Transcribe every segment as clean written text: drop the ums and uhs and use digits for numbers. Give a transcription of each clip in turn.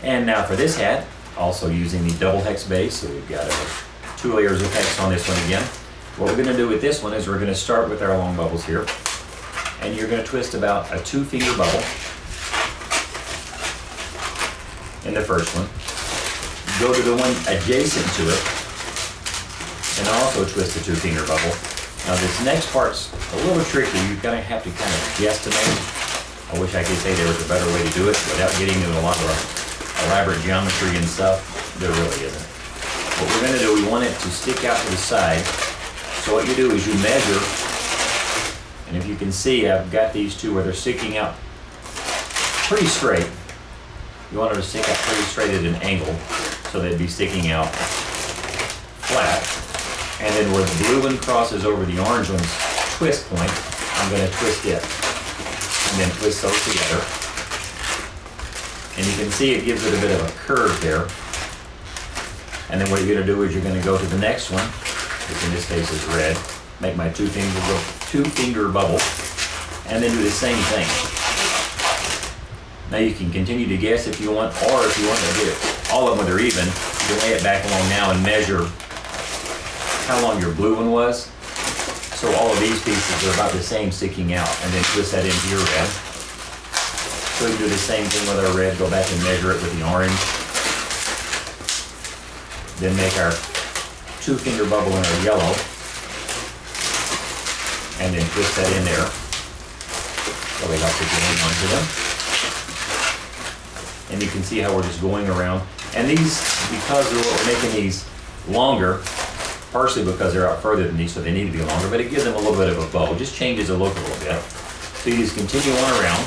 And now for this hat, also using the double hex base, so we've got 2 layers of hex on this one again. What we're going to do with this one is we're going to start with our long bubbles here, and you're going to twist about a 2-finger bubble in the first one. Go to the one adjacent to it, and also twist a 2-finger bubble. Now this next part's a little tricky. You're going to have to kind of guesstimate. I wish I could say there was a better way to do it without getting into a lot of elaborate geometry and stuff. There really isn't. What we're going to do, we want it to stick out to the side. So what you do is you measure, and if you can see, I've got these two where they're sticking out pretty straight. You want them to stick out pretty straight at an angle, so they'd be sticking out flat. And then where the blue one crosses over the orange one's twist point, I'm going to twist it. And then twist those together. And you can see it gives it a bit of a curve there. And then what you're going to do is you're going to go to the next one, which in this case is red, make my 2-finger bubble, and then do the same thing. Now you can continue to guess if you want, or if you want to get all of them where they're even, you can lay it back along now and measure how long your blue one was. So all of these pieces are about the same sticking out, and then twist that into your red. So we can do the same thing with our red, go back and measure it with the orange. Then make our 2-finger bubble in our yellow, and then twist that in there. So we have to get onto them. And you can see how we're just going around. And these, because we're making these longer, partially because they're out further than these, so they need to be longer, but it gives them a little bit of a bow. Just changes the look a little bit. So you just continue on around,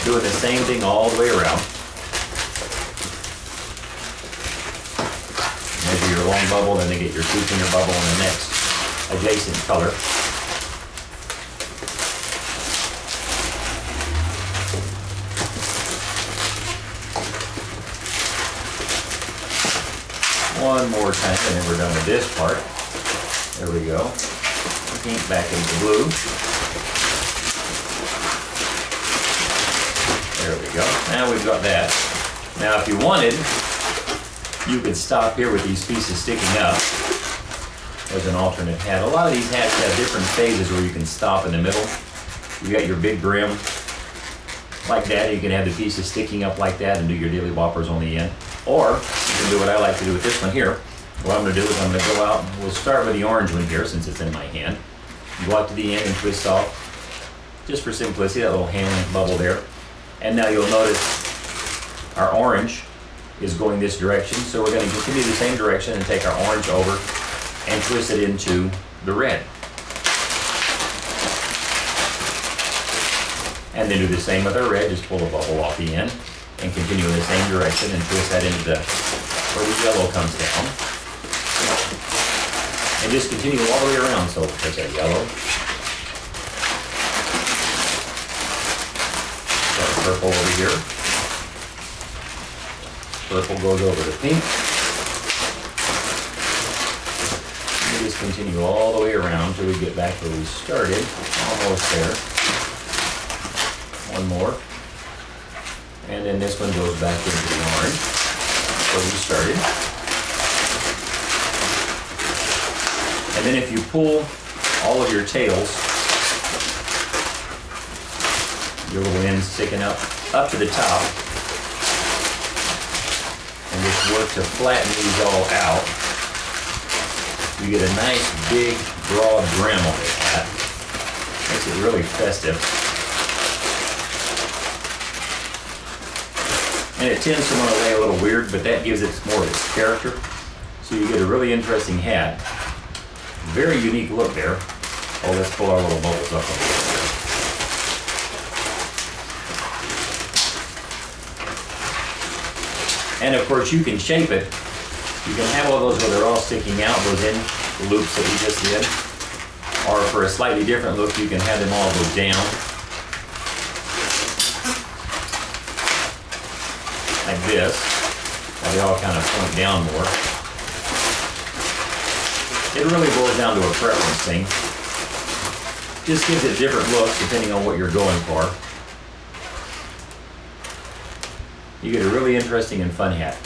doing the same thing all the way around. Measure your long bubble, then they get your 2-finger bubble in the next adjacent color. One more time, and then we're done with this part. There we go. Pink back into blue. There we go. Now we've got that. Now if you wanted, you could stop here with these pieces sticking up as an alternate hat. A lot of these hats have different phases where you can stop in the middle. You got your big brim like that. You can have the pieces sticking up like that and do your dilly boppers on the end. Or you can do what I like to do with this one here. What I'm going to do is I'm going to go out, and we'll start with the orange one here since it's in my hand. Go out to the end and twist off, just for simplicity, that little hand bubble there. And now you'll notice our orange is going this direction, so we're going to continue the same direction and take our orange over and twist it into the red. And then do the same with our red, just pull the bubble off the end and continue in the same direction and twist that into where the yellow comes down. And just continue all the way around, so there's that yellow. Got purple over here. Purple goes over to pink. And we just continue all the way around until we get back where we started. Almost there. One more. And then this one goes back into the orange where we started. And then if you pull all of your tails, your little ends sticking up to the top, and just work to flatten these all out, you get a nice big broad brim on this hat. Makes it really festive. And it tends to want to lay a little weird, but that gives it more of its character. So you get a really interesting hat. Very unique look there. Oh, let's pull our little bubbles up a little bit. And of course you can shape it. You can have all those where they're all sticking out, those end loops that we just did. Or for a slightly different look, you can have them all go down. Like this. Now they all kind of point down more. It really boils down to a preference thing. Just gives it different looks depending on what you're going for. you get a really interesting and fun hat.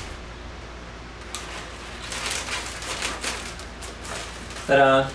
Ta-da!